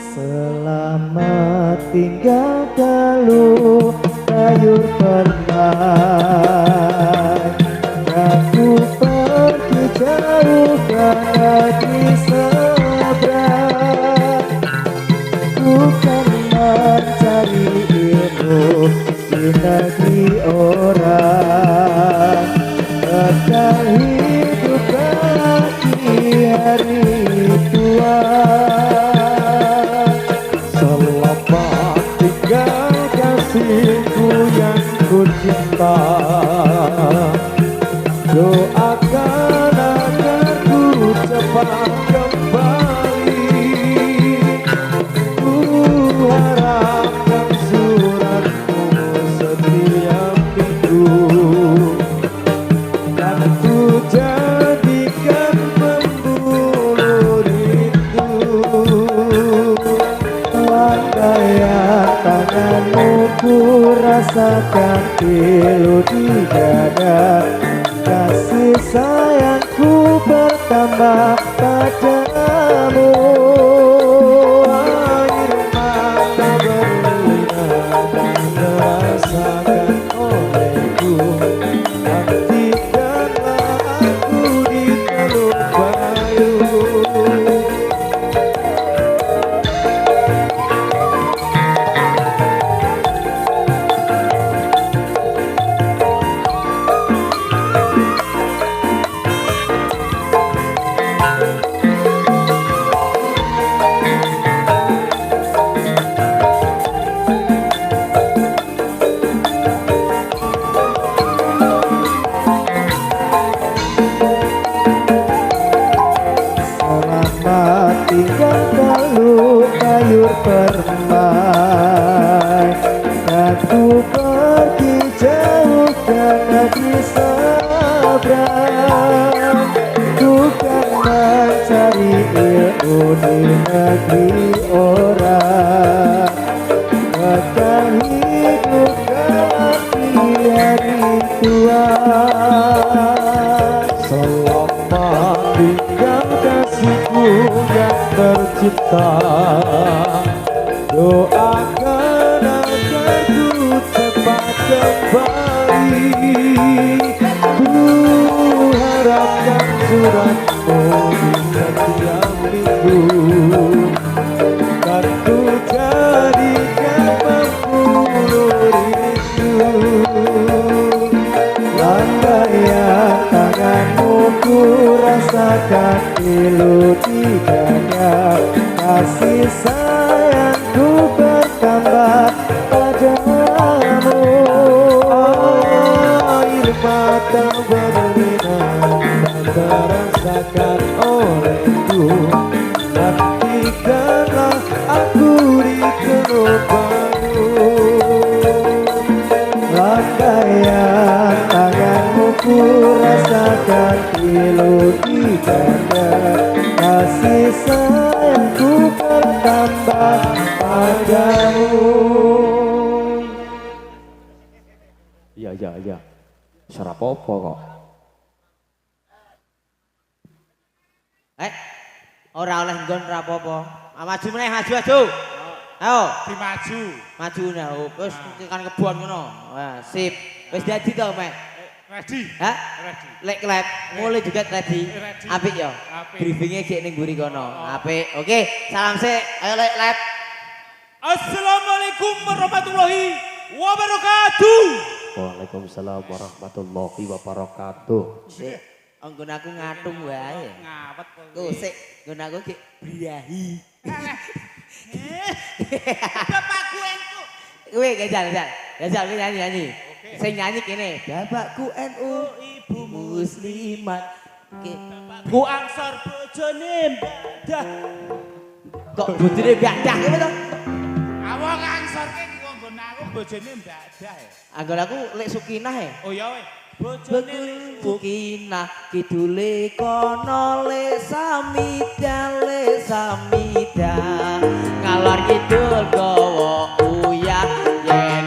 Selamat tinggal galuh sayur permai. Aku pergi jauh ke negeri seberang, bukan mencari ilmu di negeri orang. Akan hidup lagi hari tua. Selamat tinggal kasihku yang ku cinta. Doakan agar ku cepat kembali. Ku harapkan suratmu setiap minggu, dan ku jadikan pembuluh rindu. Lambaian tanganmu ku rasakan pilu di dada. Kasih sayangku bertambah padamu. Air mata berlinang terasakan olehku. Nantikanlah aku di Teluk Bayu. Selamat tinggal galuh sayur permai. Aku pergi jauh ke negeri seberang, bukan mencari ilmu di negeri orang. Akan hidup lagi hari tua. Selamat tinggal kasihku yang tercinta. Doakan agar ku cepat kembali. Ku harapkan suratmu di setiap minggu, dan ku jadikan pembuluh rindu. Lambaian tanganmu ku rasakan pilu di dada. Kasih sayangku bertambah padamu. Air mata berlinang terasakan olehku. Nantikanlah aku di Teluk Bayu. Lambaian tanganmu ku rasakan pilu di dada. Kasih sayangku bertambah padamu. Iya. Suara popo kok. Ora oleh nggon ra apa-apa. Maju meneh, maju. Ayo, Dimaju. maju nah. Wis kan kebon ngono. Wah, sip. Wis dadi to, Mek? Ready. Hah? Ready. Lek klep, mulai juga ready. Ready. Apik ya? Apik. Briefingnya gek ning mburi kono. Apik. Oke, salam sik. Ayo lek klep. Assalamualaikum warahmatullahi wabarakatuh. Waalaikumsalam warahmatullahi wabarakatuh. Sik. Anggon aku ngatung wae. Ngawet kok. Ku sik, nggon aku gek briyahi. Bapakku entu. Kowe gajal nyanyi. Sing nyanyi kene. Bapakku NU, ibu muslimat. Bu angsor bojone mbadah. Kok bojone mbadah kowe to? Awak angsor ki wong nggon aku bojone mbadah. Anggon aku lek Sukinah e. Oh ya weh. Bojone Sukinah kidule kono le samida ngalor kidul gawa uyah yen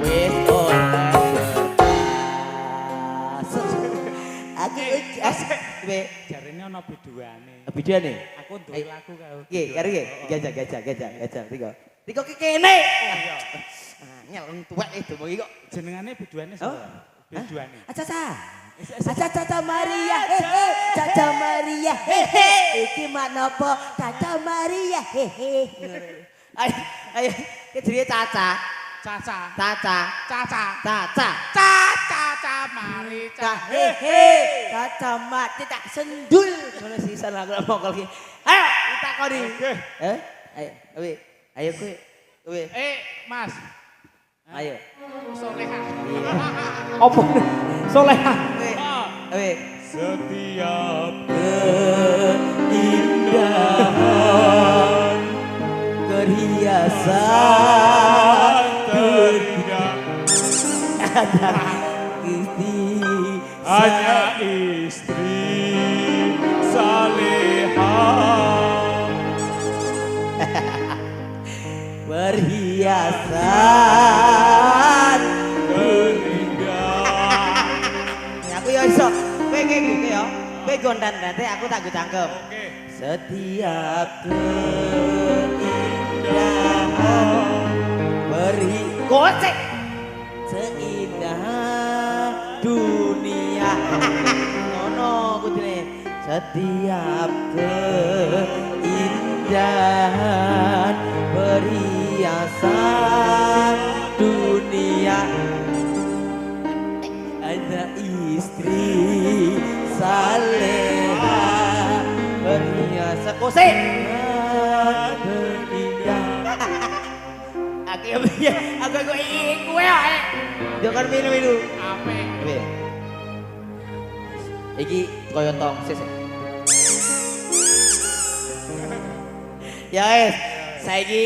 wis ora. Aku jarene ana biduane. Biduane. Aku duwe lagu kau. Nggih, karo nggih. Gajah. Riko ki kene. Angel wong tuwek itu mau kok. Jenengane biduane sapa? Biduane. Caca Maria, hehe, Caca Maria, hehe. Iki mak nopo, Caca Maria, hehe. Ayo, ki jenenge Caca. Caca mari Hehe, Caca mak tak sendul. Ngono sisan aku mongkol ki. Ayo, ditakoni. Ayo kowe. Mas. Ayo. Soleha. Apa? Soleha. Kowe. Setiap Keindahan perhiasan terindah Gusti hanya istri salehah. perhiasan Terindah. aku yo iso kowe ngene yo kowe gondan date aku tak go cangkem Oke. setiap keindahan gocek seindah dunia ngono kudune setiap keindahan perhiasan dunia ada istri saleha perhiasan kose aku kowe ae jangan minum Ape? iki koyo tong sik ya wis saiki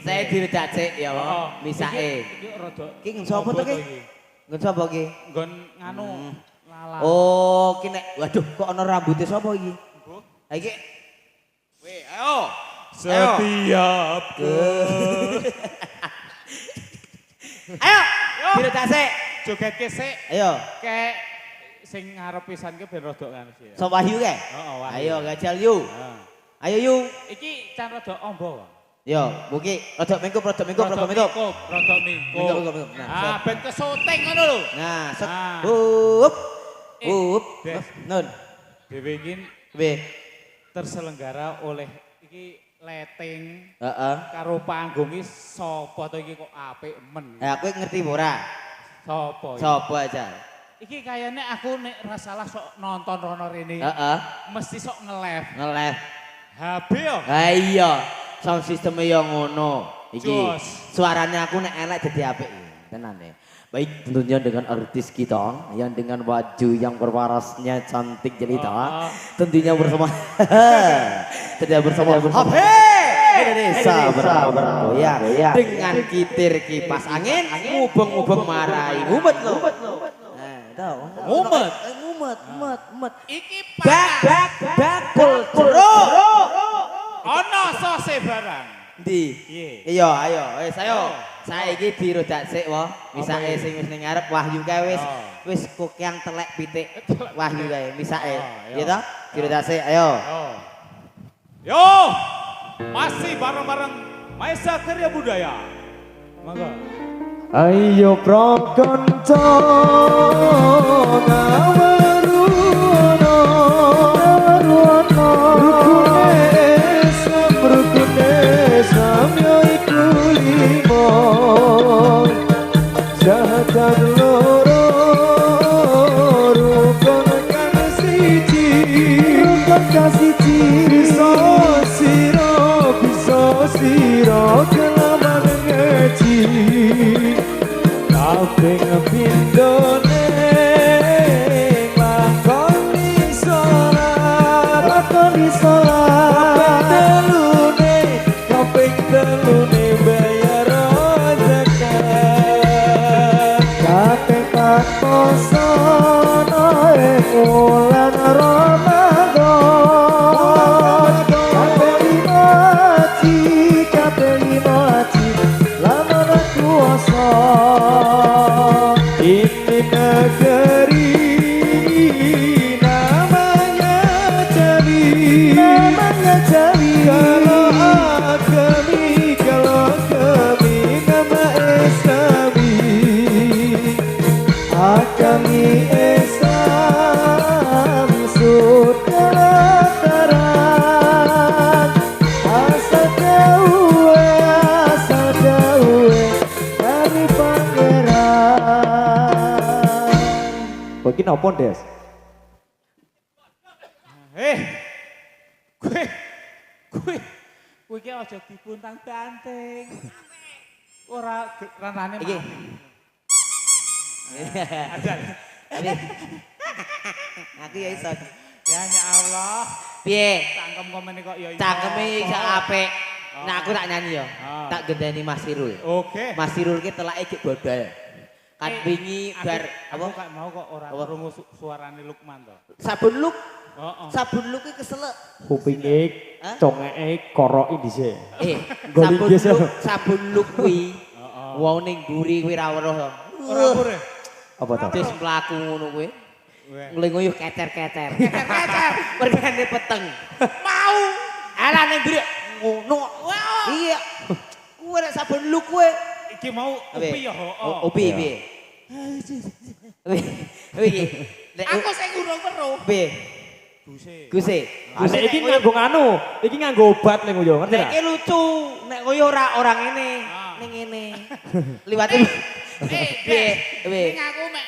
saya diredak sik ya misake Iki rada ki sapa to ki nggon sapa ki nggon nganu lala. oh ki nek waduh kok ana rambute sapa iki ha iki ayo Setiap ayo diredak sik joget sik ayo kek sing ngarep pisan ki ben rada ngono sih. so Wahyu ke Heeh, Wahyu. ayo gajal yu Heeh. ayo yu Iki can rada ombo. yo mugi rada mingkup Rada mingkup. Mingkup. Ah, ben kesuting ngono lho. Nah, set. Ah. Up. Des. Nun. Dhewe iki Weh. terselenggara oleh iki letting Heeh. karo panggung iki sapa to iki kok apik men. Ya kowe ngerti ora? Sapa iki? Sapa aja? Iki kayane aku nek ra salah sok nonton rono rene. Heeh. Mesti sok nge-live. Nge-live. HP yo. Ha iya. Sound system yo ngono. Iki Jos. suaranya aku nek elek dadi apik. Tenan ya. Baik, tentunya dengan artis kita yang dengan wajah yang berwarasnya cantik jelita. Tentunya bersama HP Indonesia bergoyang dengan kitir kipas angin ngubeng-ngubeng marai ngumet lo. Nah, tahu. Ngumet. Iki Bakul jeruk. ono sose barang. Ndi? Piye? Iya, ayo, wis ayo. Saiki dirodak sik wae. Misake sing wis ning ngarep Wahyu kae wis kokyang telek pitik Wahyu kae misake. Ya toh? Dirodak sik, ayo. Yo. Masih bareng-bareng Maisa Karya Budaya. Mangga. Ayo prokonco ngaweruno rukune samyo iku limo jahat loro rukun kang siji bisa siro kelaman ngaji kaping pindone lakoni sholat kaping telune bayar zakat kaping pakosono ing wulan Ramadan kaping lima napa, Des? Kowe iki aja dipuntang-banting. Ora rantane Iki. Ajar. Aku ya iso. Ya Allah. Piye? Cangkem komene kok ya iso. Cangkeme iso apik. Oh. Nah aku tak nyanyi ya. Oh. Tak gendeni Mas Sirul. Oke. Mas Sirul ki telake iki bodal. Kan wingi bar Aku apa? gak mau kok ora Apa? krungu suarane Lukman to. Sabun luk. Heeh. Sabun luk ki keselek. Kupinge, Hah? congeke koroki dhisik. Sabun Goli geser. luk, sabun luk kuwi. Heeh. Wong ning mburi kuwi ra weruh to. Ora pure. Apa to? Wis mlaku ngono kuwi. Weh. Nglinguyuh kecer-kecer. Kecer-kecer. Mergane peteng. Mau. Alah ning mburi ngono. Iya. Kuwi nek sabun luk kuwi. Iki mau upi ya ho. Upi piye? Piye? Aku sing urung weruh. Piye? Guse. Guse. Nek iki nganggo anu, iki nganggo obat ning yo, ngerti Nek ra? iki lucu, nek koyo ora orang ngene, ning ngene. Liwate. Piye? Piye? Ning aku mek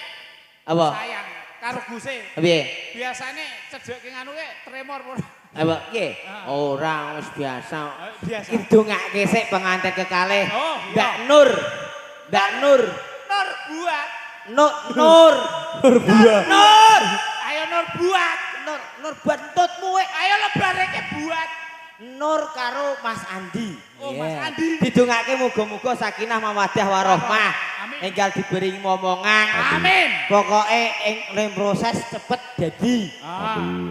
Apa? sayang karo guse. Piye? Biasane cejekke nganu ke tremor. Apa? Piye? Ora wis biasa. Biasa. Iki dongake sik pengantin kekalih. Oh, iya. Mbak Nur. Mbak Nur. Nur buat. Nur. Nur. Nur. Ayo Nur buat. Nur buat entutmu we. Ayo lebareke buat. Nur karo Mas Andi. Oh, Mas Andi. Didongake muga-muga sakinah mawaddah warahmah. Amin. Enggal diberi momongan. Amin. Pokoke ing proses cepet dadi.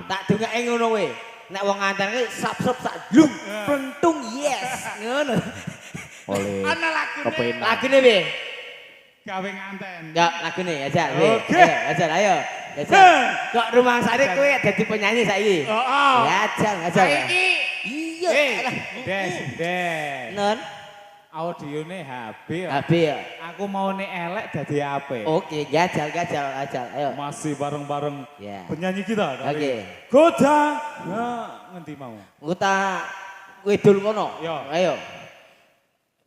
Tak dongake ngono we. Nek wong nganten ki sap-sap sak glung, pentung yes. Ngono. Oleh Ana lagune. kepenak. Lagune piye? Gawe nganten. Ya, lagune aja. Oke. Ayo, ajar ayo. Ajar. Kok rumah sare kowe dadi penyanyi saiki? Heeh. Ya, ajar, ajar. Saiki. Iya. alah. Des. Non, Audione HP. HP ya. Aku mau nih elek dadi HP. Oke, gajal, ayo. Masih bareng-bareng Ya. penyanyi kita dari Oke. Kota. Nah, ngendi mau? Nguta wedul kono. Yo. Ayo.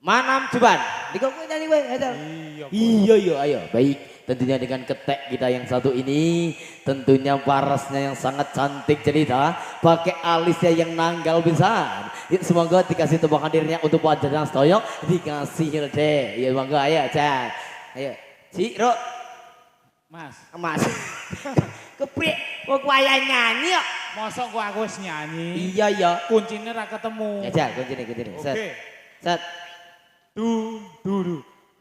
Manam Juban. Diko kowe nyanyi kowe, ajar. Iya. Iya, ayo. Baik, tentunya dengan ketek kita yang satu ini, tentunya parasnya yang sangat cantik cerita, pakai alisnya yang nanggal besar. Ya, semoga dikasih tepuk hadirnya untuk Pak Jadang Stoyok, dikasih deh. Ya, monggo ayo, Jan. Ayo. Si Ro, Mas, Mas. Kepriye? Kok wayah nyanyi kok? mosok gua aku wis nyanyi. Iya, iya. Kuncinya ra ketemu. Ya, Jan, kuncine. Set. Oke. Set.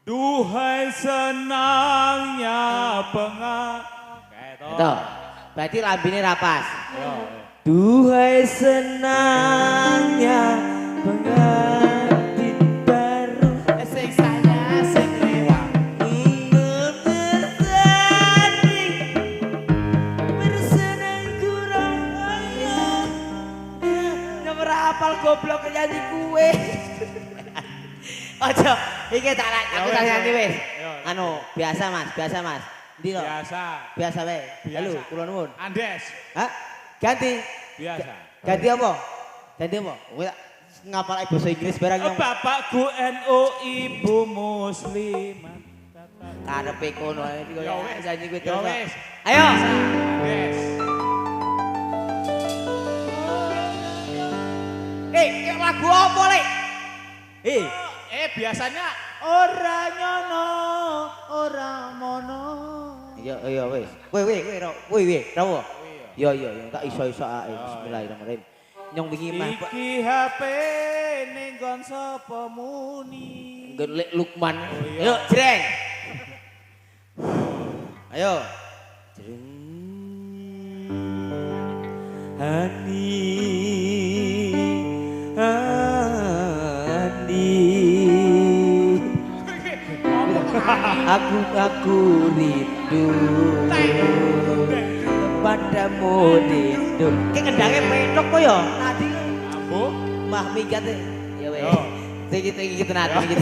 Duhai senangnya pengat. Kayak Itu. Berarti lambine rapas. Yo. Duhai senangnya pengantin baru Siksanya sing lewat. bersanding bersenang kurang ayah. Nomor apal goblok nyanyi kue. Ojo, iki tak aku tak nyanyi wis. Yo. Anu, biasa Mas. Ndi to? Biasa. Biasa wae. Biasa. Halo, kula nuwun. Andes. Hah? Ganti. Biasa. Ganti apa? Kowe tak ngapal basa Inggris barang yang Bapakku NU, ibu muslimat. karepe kono ae iki Ya wis. nyanyi kowe Ya terus. wis. Ayo. Andes. Kayak lagu apa, Lek? Biasanya ora nyono, ora mono. Iya wis. Kowe rawo. Iya, tak iso-iso ae. Bismillahirrahmanirrahim. Nyong wingi mah Iki HP ning gon sapa muni. nggon Lek Lukman. iya. Ayo, jreng. Ayo. Jreng. Aku rindu padamu rindu. Ki ngendhange petok kok ya. Tadi Ambo. mah minggat e. Ya weh. Yo. Iki tenan iki.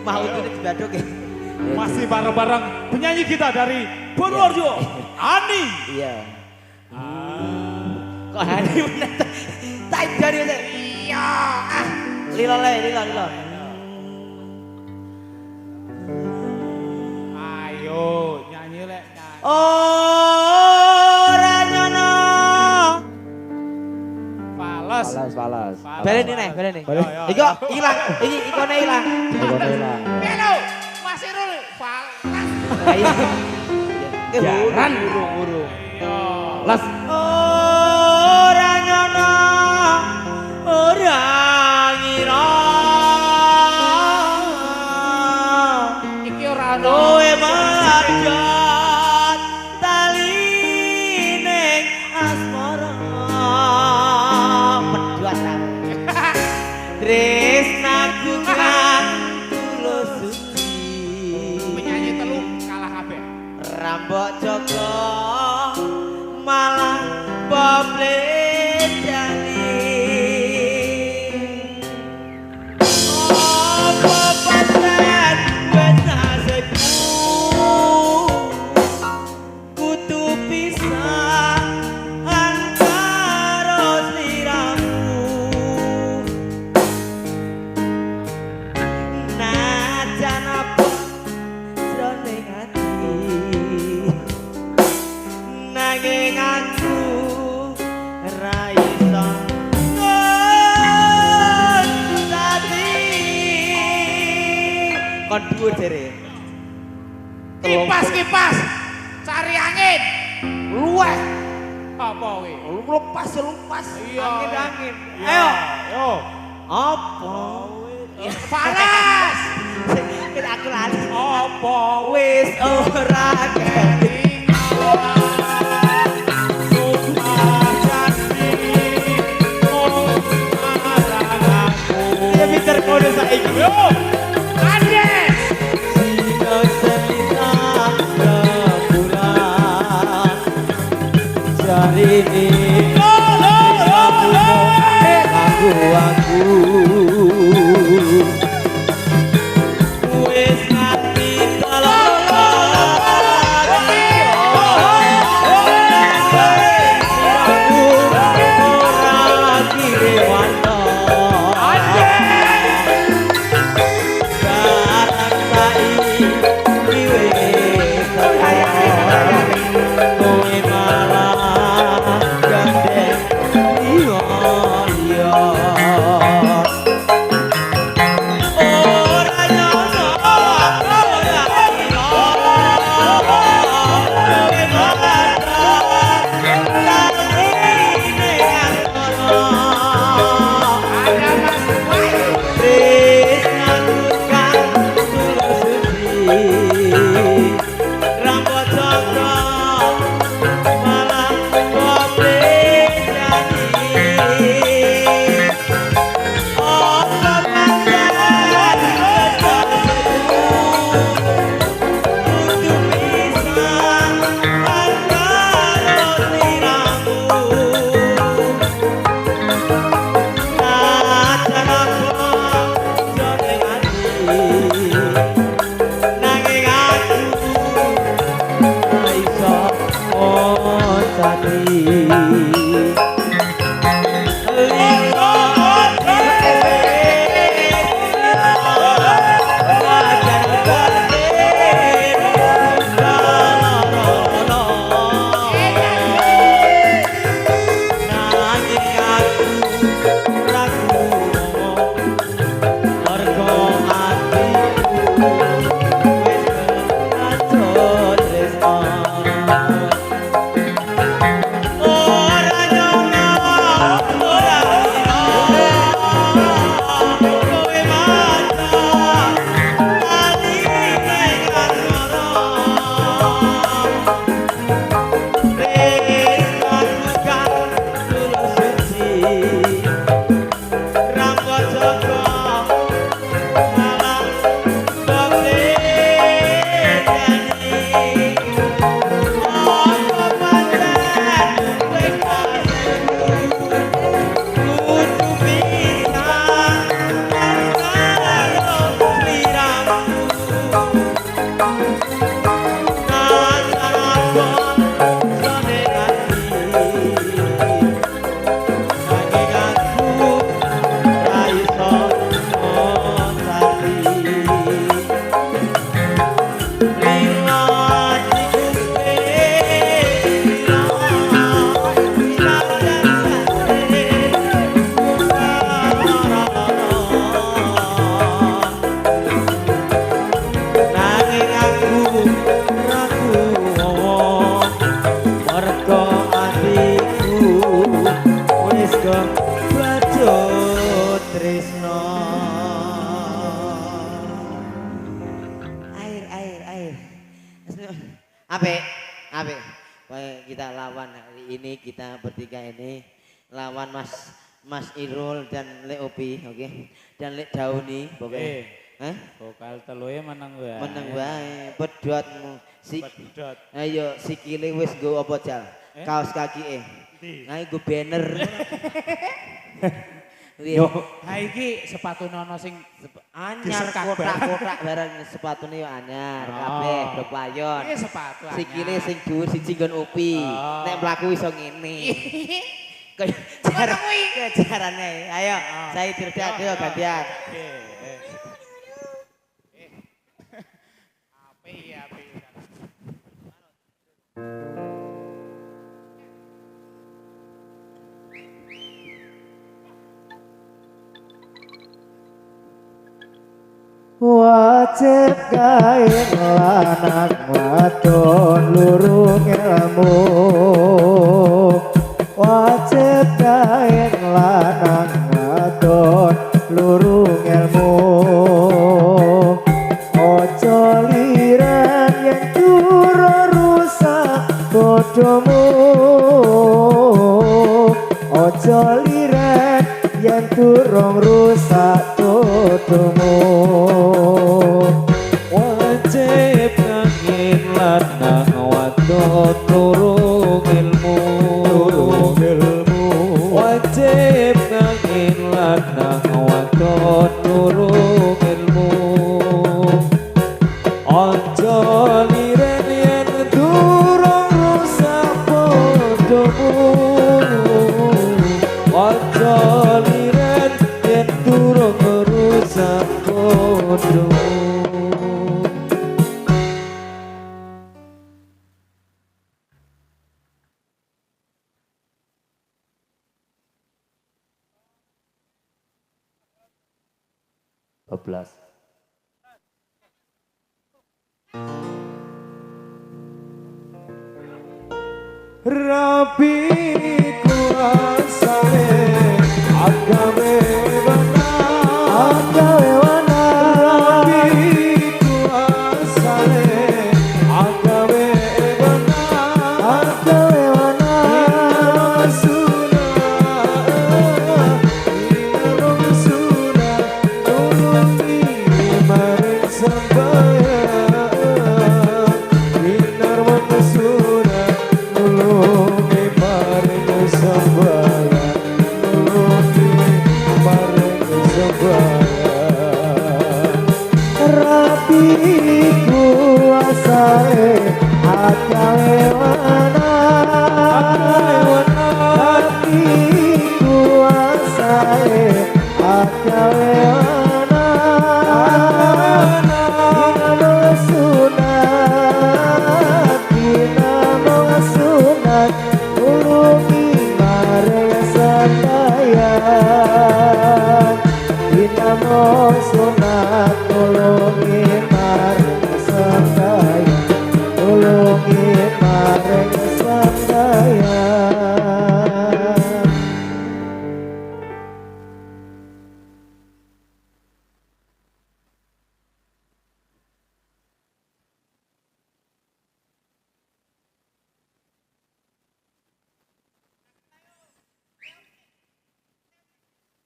Mah utune dibadhok e. Masih bareng-bareng penyanyi kita dari Purworejo, Ani. Iya. Kok hari meneh. Tak jari wis. Iya. Lilo. Ayo nyanyi lek nyanyi. Oh Baleni nih, baleni. Iko hilang, iki ikone hilang. Halo, Mas Irul, falas. Jaran urung-urung. Las Ora nyono, ora ngira. Iki ora ono. Kowe manjat tali ning asmara. Medhot aku. Tresnaku kang tulus suci. Penyanyi telu kalah kabeh. Rambok Joko malah pabledani. Apa paten wis nasibku kudu pisah antara sliramu. Najan apa jroning ati nanging aku ra iso ngerti. Kon dhuwur jere. Kipas, cari angin. Luwes. Apa kuwi? Lepas. Iya. Angin. Ayo. yo. Apa? Panas. Kita aku lali. Apa Wis ora keti. Iya pinter kode saiki. Yo. Andes. Sino cerita rembulan. Jari ini aku wis ngerti kalau Air. Ape, kita lawan hari ini, kita bertiga ini lawan Mas Irul dan Lek Opi, oke? Dan Lek Dauni, pokoknya. Hah? Vokal teluhe menang wae. Menang wae, pedotmu. Pedot. Ayo sikile wis nggo apa jal? Kaos kaki Ayo nggo banner. Yo, Ha iki sepatu nono sing anyar Diserkak kotak-kotak bareng sepatune yo anyar kabeh blok payon. iki sepatu anyar. Sikile sing dhuwur siji nggon Opi. Oh. Nek mlaku iso ngene. Kayak carane. Ayo, saya dirdak yo gantian. Api. Wajib gawe lanang wadon lurung ilmu. Wajib gawe lanang wadon lurung ilmu. Ojo liran yen durung rusak bodomu. Ojo liran yen durung rusak bodomu. Wajib ngangin lanang wadon turung ilmu. Wajib ngangin lanang wadon turung ilmu. Ojo liren yen durung rusak bodomu. Ojo liren yen durung rusak bodomu. Bablas. Rabi kuasane agame wana. Rabi kuasane agame wana.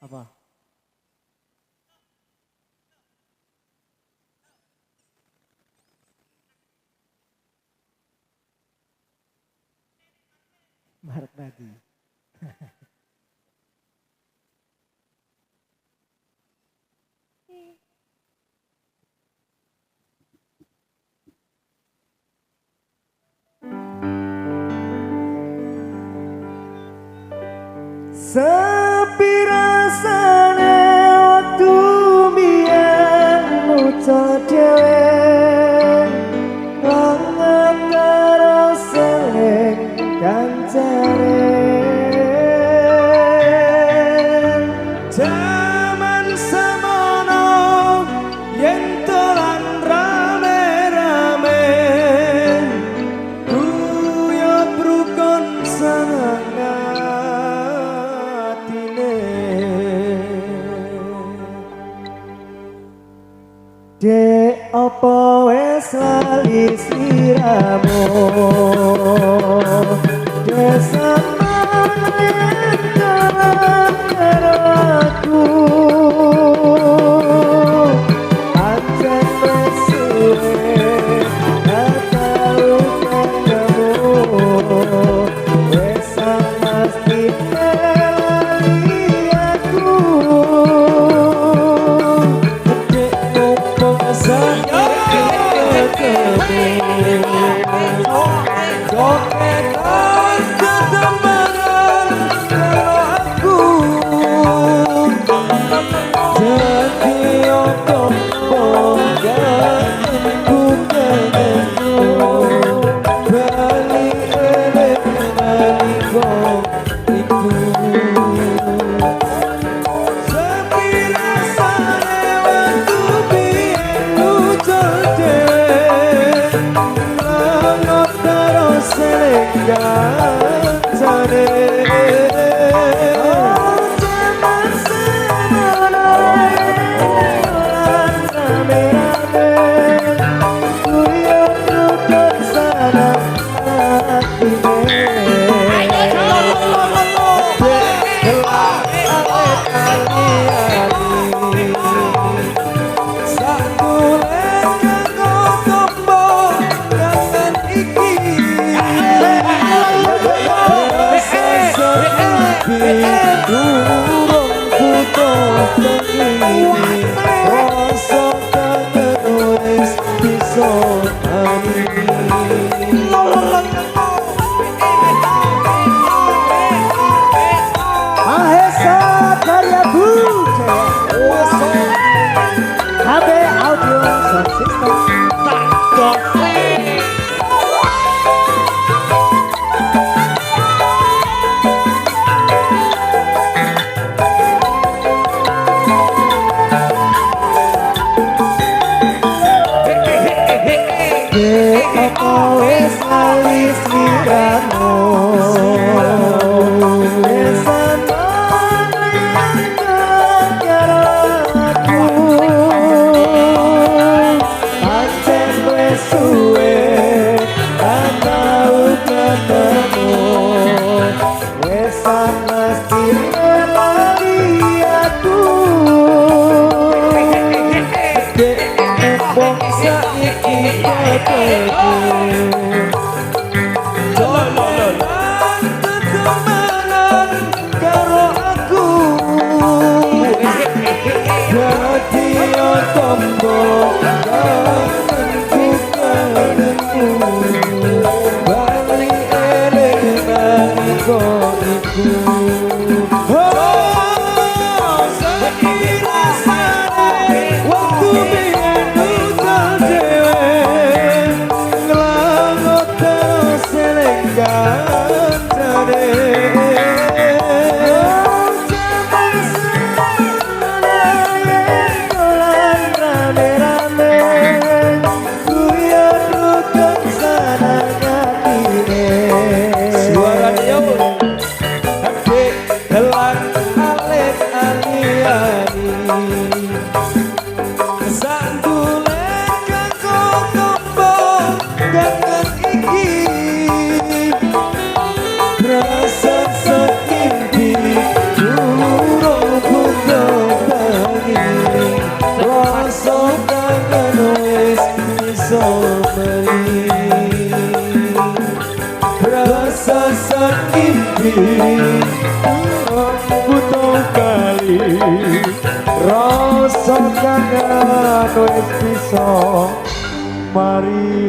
Apa? Mark Nadi. Sepi rasane waktu biyen mucah dhewe banget karo seling kancane. Jaman semono yen dolan rame-rame guyub rukun seneng atine. Dek apa wes lali sliramu Desa mayan dalam aku Ancen wes suwe gak tau ketemu Wes mesti lali aku Dek ngomong saya Doketan ketembaran kalau aku Jadi untuk bonggarku kenemu Balik elek menanggung iku Sepirasane waktu biyen ucul dhewe Langot terus selenggan jane Oh jaman semono orang rame-rame Kuyuk rukun sana hatine Mahesa Karya Bujaya KB Audio Sound System Apa wes lali sliramu Desa mayan karo aku Pancen wes suwe gak tau ketemu Wes mesti lali aku Dek ngomong saiki ketemu Dolelan ketemenan karo aku Jadi yo tombok kangenku kangenmu Bali elek nalika iku Oh sekirasane waktu biyen ucul dhewe Ngelangot terus selenggan jane Oh jaman semono dolan rame-rame Kuyuk rukun sana ngatine Suarane yo Adik gelang alek ali-ali Sandulen kanggo tombok kangen iki Rasa sekimpi durung buka tangi Rasa kangen wis iso meri Rasa sekimpi durung butuh kali Rasa kangen wis iso mari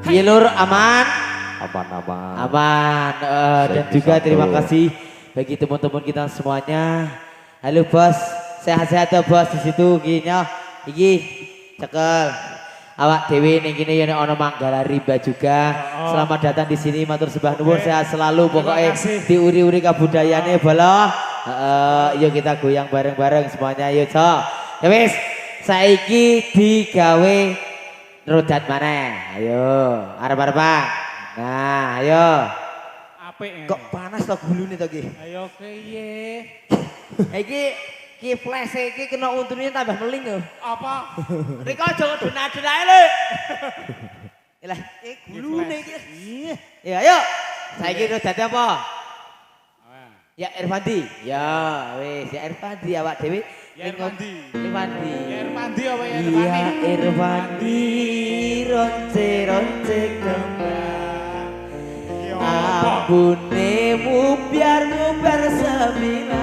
Piye Lur, aman? Aman-aman. Aman. Dan juga terima kasih bagi teman-teman kita semuanya. Halo bos, sehat-sehat ya bos di situ gini ya. Iki cekel. Awak dewi ning kene ya ono Manggala Rimba juga. Selamat datang di sini, matur sembah nuwun, sehat selalu pokoknya diuri-uri kabudayaane bala. Yuk kita goyang bareng-bareng semuanya yuk, so. Ya wis, saiki digawe rodat mana? Ayo, arep-arepan. Nah, ayo. Apik. Kok panas to gulune to ki? Ayo piye? Iki Ki flash iki kena untune tambah meling lho. Apa? Riko aja dena-denae lho. Lah, gulune iki. Ya, ayo. Saiki udah dadi apa? Ya Irfandi. Ya, wis ya Irfandi awak dhewe. Ya Irfandi. Irfandi. Ya Irfandi apa ya Iya Irfandi? Irfandi ronce kembang. Ya apa? Ambunemu biar sembilan.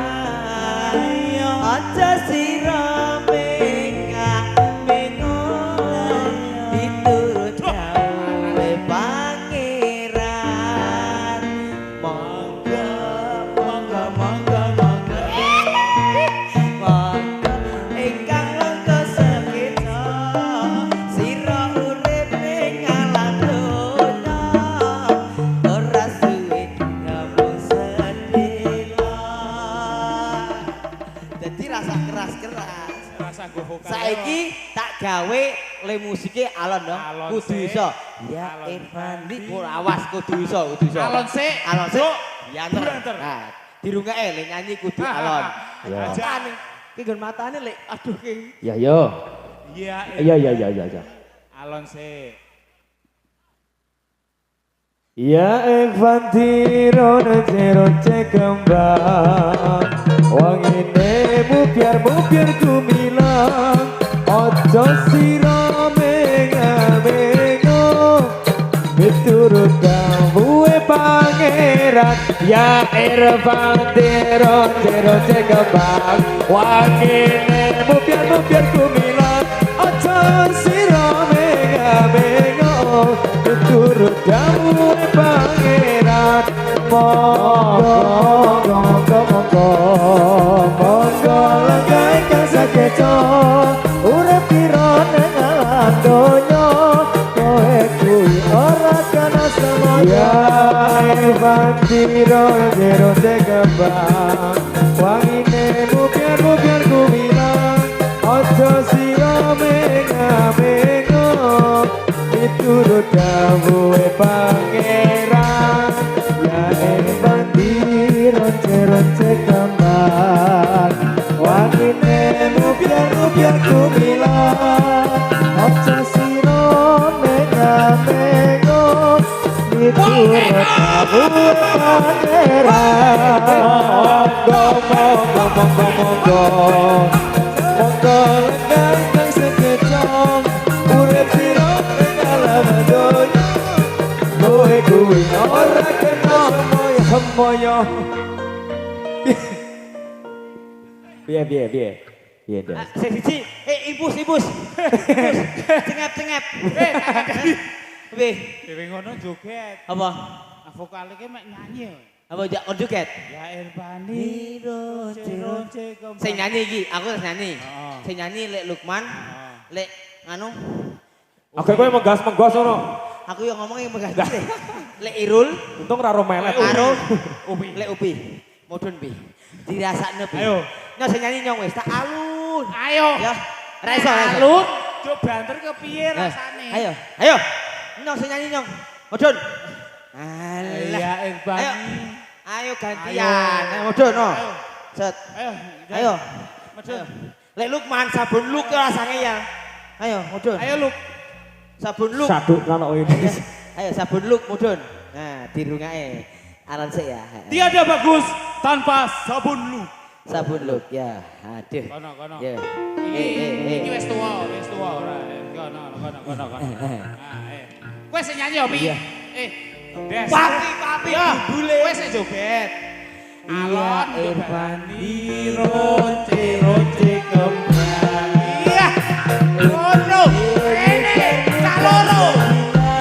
Aja sirame mengon diturut gawe pangeran. Monggo ingkang langka sekita sira urip ning alam donya ora suwe nyambung sedila. Dadi rasa keras-keras. Rasa nggo vokal. Saiki tak gawe le musike alon dong. Alon Kudu sik. iso. Ya Alon Irfandi ora awas kudu iso. Alon sik. Alon sik. Ya Banter. Nah, dirungake le nyanyi kudu Ah, alon. Ya. Matane. Ki nggon matane le aduh ki. Ya yo. Iya. Ya. Alon sik. Ya Irfandi ronce kembang. Wangine mupiar gumilang. Ojo sira mengo miturut gawe pangeran. Ya Irfandi ronce kembang. Wangine mupiar gumilang. Ojo sira mengo miturut gawe pangeran. Monggo langkai kang sakeco urip pira ning alam donya kowe kuwi ora kana samaya. Irfandi ronce kembang wangine mupiar gumilang. Ojo sira mengo miturut gawe pangeran. Ya Irfandi ronce kembang wangine mupiar gumilang. Ojo sira mengo miturut gawe pangeran. Monggo lenggah kang sekecong urip sira ning alam donya kowe kuwi ora kena semoyo. Piye Das. Siji, ibus. Cengep. Weh, Dewe ngono joget. apa? Vokal iki mek nyanyi. Apa jak joget? Ya Irfandi ronce kembang. Sing nyanyi iki, aku harus nyanyi. Heeh. Sing nyanyi lek Lukman, lek anu, Oke kowe menggos ngono. aku yang ngomong yang megang deh. Lek Irul, Untung ra romelet. karo Upi. lek Upi. Mudun Pi. Dirasakne Pi. Ayo. Nyong sing nyanyi nyong wis tak alun. Ayo. Ya, ra iso. Alun. Coba banter kepiye rasane? Ayo. Nyong sing nyanyi nyong. Mudun. Alah. Ya Irfandi. Ayo gantian. Ayo mudun no. Ayo. Set. Ayo. Ayo. Medun. Lek Lukman sabun luk rasane ya. Ayo mudun. Ayo Luk. Sabun luk. Saduk kan ini. Ayo sabun luk mudun. Nah, dirungake. Aran sik ya. Tiada bagus tanpa sabun lu. Sabun luk ya. Aduh. Kono. Ya. Iki wis tuwa ora. Kono. Kowe sing nyanyi opi? Iya. Des. Papi Ya, bule. kowe sing joget. Alon Irfandi ronce kembang. Iya. Ngono. Rene saloro.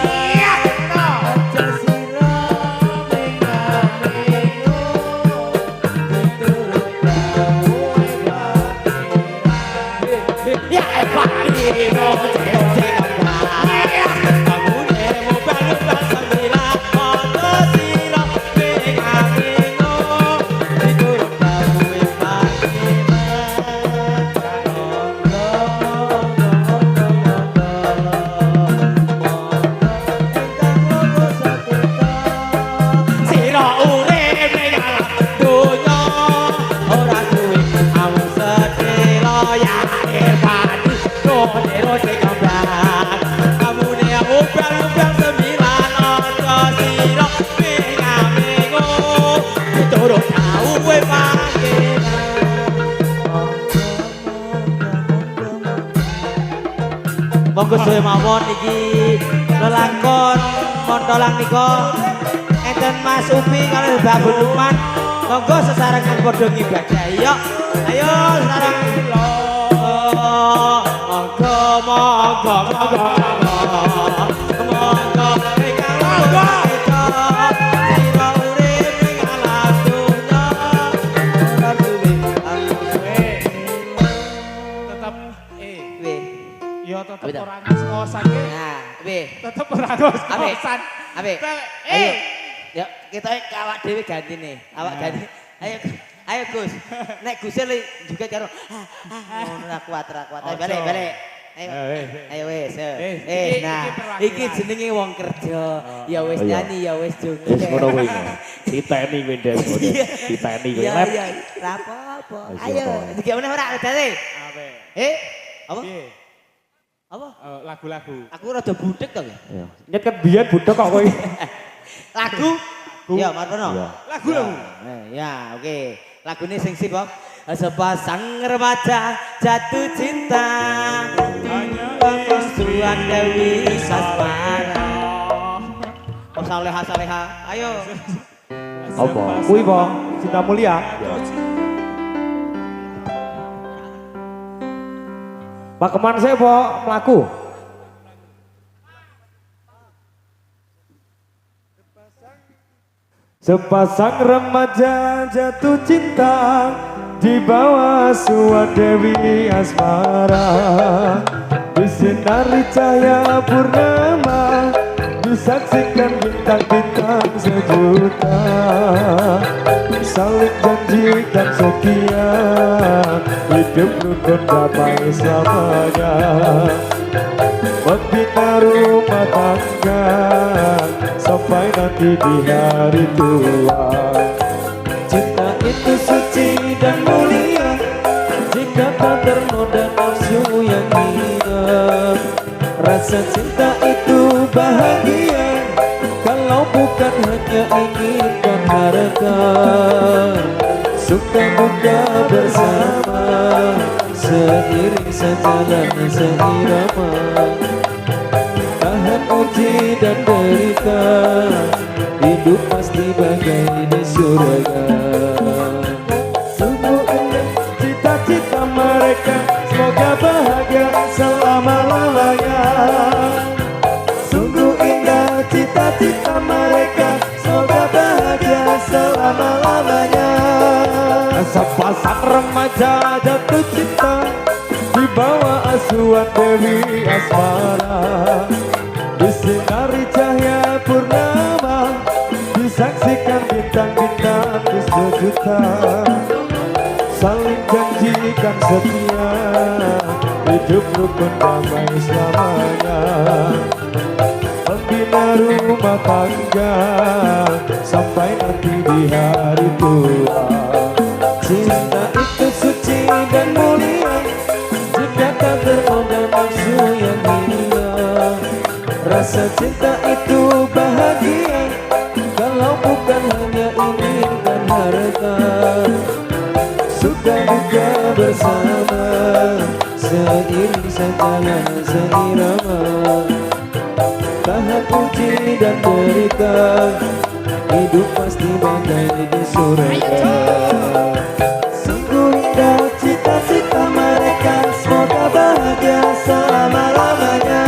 Iya. No. Ya Irfandi ronce kembang. Bangunemu bangun sembilan. Moto siro mengamino. Diturut gawe pangeran. monggo sedaya mawon iki lelakon montolang nika enten Mas Upi kali Mbak Lukman monggo sesarengan padha ngibadah yo ayo sesarengan monggo monggo monggo monggo Yo tetep Apa itu? ora ngos-ngosan ki. nah weh Tetep ora ngos-ngosan. Abe, ayo, yuk kita awak dewi ganti nih, awak ganti. Ayo, ayo Gus, nek Gusnya juga karo, kuat. Ayo balik. Ayo, ayo wes. Nah, iki jenenge wong kerja. Ya wes Oh, iya. nyanyi, ya wes joget. Wis ngono kuwi. Diteni kuwi Des. Diteni kuwi. Iya, Lep. iya, ra apa-apa. Ayo, Ayo, apa? iki meneh ora dadi. Ape? Apa? Piye? Apa? Lagu-lagu. Aku rada budek to ya. Iya. Nyet kan biyen budek kok kowe. Lagu? Ya, Martono. Iya. Lagu-lagu. Ya, oke. Lagune sing sip, Bob. Sepasang remaja jatuh cinta Persuan Dewi Asmara. Oh, saleha. Ayo. Apa? Kuwi po, Cinta Mulia. Pak Keman saya po melaku. Sepasang remaja jatuh cinta di bawah suat Dewi Asmara. Disinari cahaya purnama, disaksikan bintang-bintang sejuta. Saling janjikan setia, hidup rukun damai selamanya. Membina rumah tangga sampai nanti di hari tua. Cinta itu suci dan mulia jika tak ternoda nafsu yang hina. Rasa cinta itu bahagia kalau bukan hanya inginkan harta. Suka duka bersama, seiring sejalan seirama. Tahan uji dan derita, hidup pasti bagai di surga. Sungguh indah cita-cita mereka, semoga bahagia selama-lamanya. Sungguh indah cita-cita mereka, semoga bahagia selama-lamanya. Sepasang remaja jatuh cinta di bawah asuhan Dewi Asmara. Disinari cahaya purnama, disaksikan bintang-bintang di sejuta. Saling janjikan setia, hidup rukun damai selamanya. Membina rumah tangga sampai nanti di hari tua. Cinta itu suci dan mulia jika tak ternoda nafsu yang hina. Rasa cinta itu bahagia kalau bukan hanya inginkan harta. Suka duka bersama, seiring sejalan seirama. Tahan uji dan derita, hidup pasti bagai di surga. Sungguh indah cita-cita mereka, semoga bahagia selama-lamanya.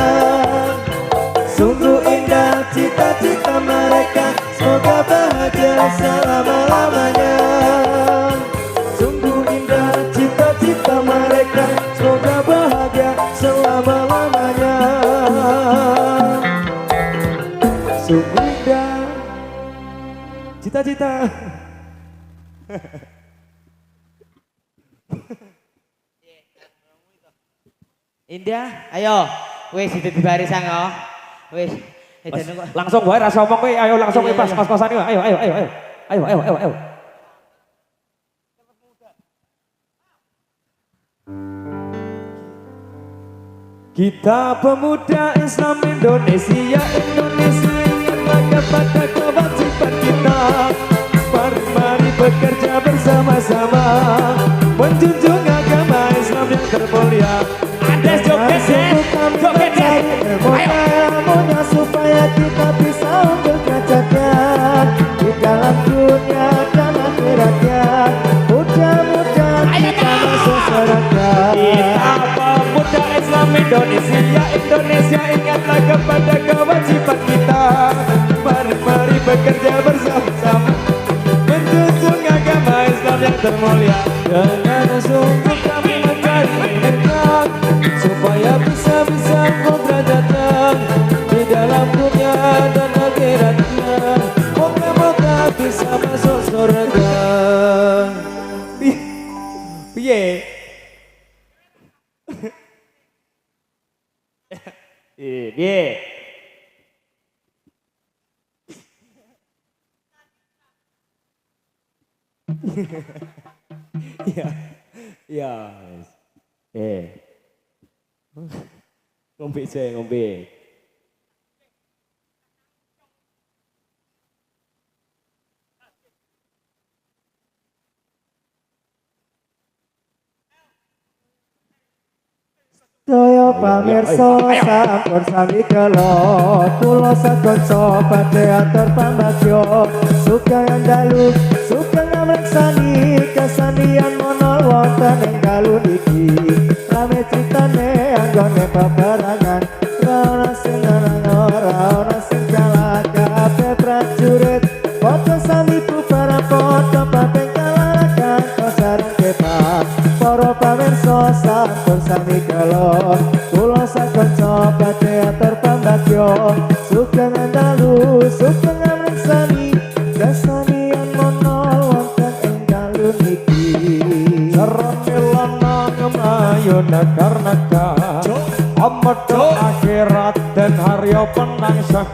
Sungguh indah cita-cita mereka, semoga bahagia selama-lamanya. Sungguh indah cita-cita mereka, semoga bahagia selama-lamanya. Sungguh indah cita-cita. Indah, ayo. Wis di barisan kok. Wis. Langsung wae rasa omong kowe, ayo langsung Iya, pas iya. kos-kosan iki. Ayo. Ayo. Kita pemuda Islam Indonesia ingin bangga pada kewajiban kita. Mari bekerja bersama-sama, menjunjung agama Islam yang termulia. Ada joget, joget. Indonesia, Indonesia, ingatlah kepada kewajiban kita. Mari bekerja bersama-sama menjunjung agama Islam yang termulia. Dengan sungguh kami mencari hikmah supaya bisa derajatnya di dalam dunia dan akhiratnya. Moga-moga bisa masuk surga. Piye? Piye? Iya. Iya. Ngombe saya ngombe. Daya pamirsa sampun sami kelot kula sakonco badhe atur pambagyo sugeng dalu sugeng ngreksani kesenian mono wonten ing dalu iki rame critane anggone bebarengan ora sing larang ora sing kalah kabeh prajurit padha sami bubar padha papeng kalakan sareng kepak para pamirsa sampun sami kelot kula sakonco badhe atur pambagyo sugeng dalu sugeng ngreksani kesenian mono wonten ing dalu niki sarana ngemayu negara amedo akhirat dan harya penangsah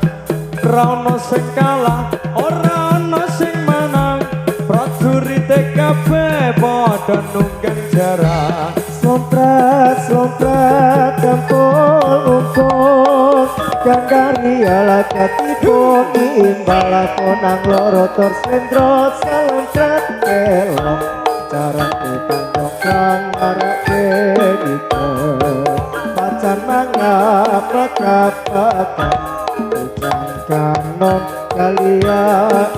ora sing kalah ora ana sing menang prajurit kabeh padha nunggeng jarak slompret tempul gandari ala katipun imbala konang loro terslendrot slompret kelong cara kandong kang marake iko pacar mangap kapatan ujang kanon kalian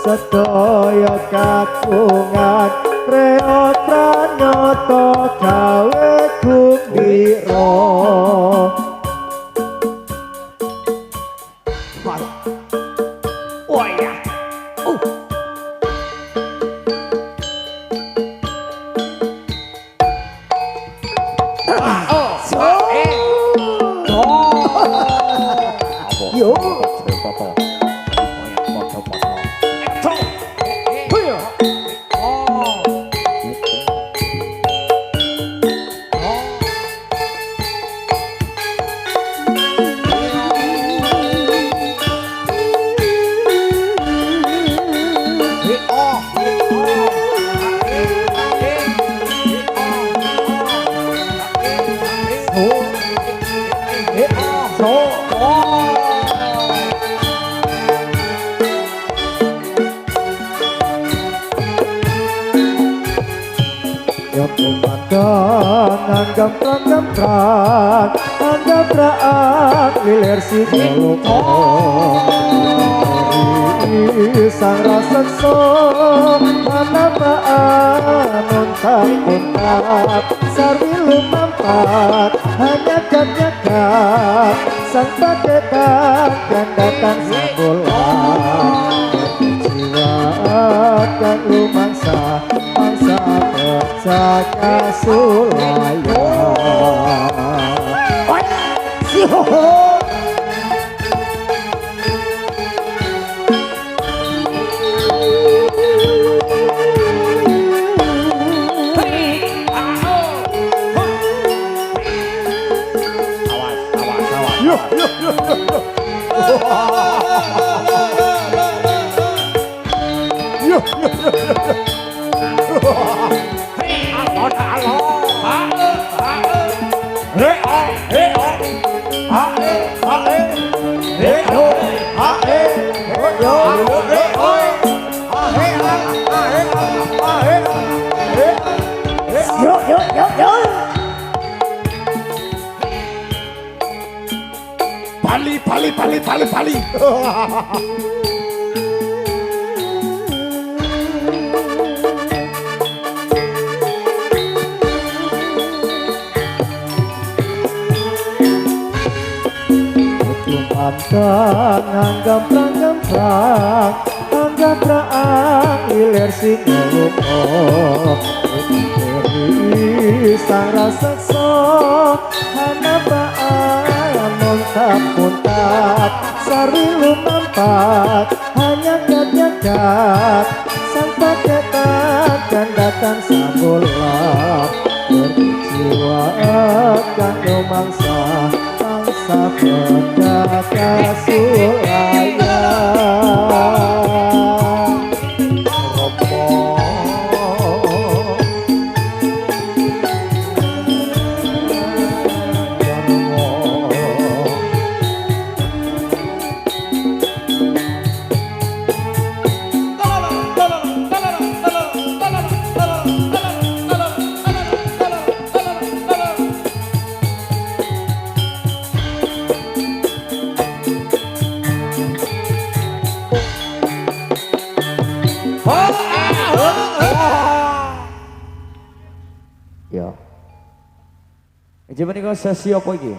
sedaya kagungan reot pranyata gawe gumbira. Oh iya. Yo. Gemprak lilir si goloko sang rasekso manapaan untap sarwi lumampat hanya nyakat sang paketan kan datang sebulan jiwa kan lumangsa mangsa percaya sulaya. Pali. Antang anggap prang anggap praang iler singomo Eri sang rasakso hana praang montak sari lumampat hanya kat sang paketan dan datang sambolak berjiwa akan mangsa pada kasulaya Romo Ya. Jadi menika sesi apa iki?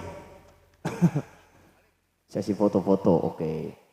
Sesi foto-foto, oke.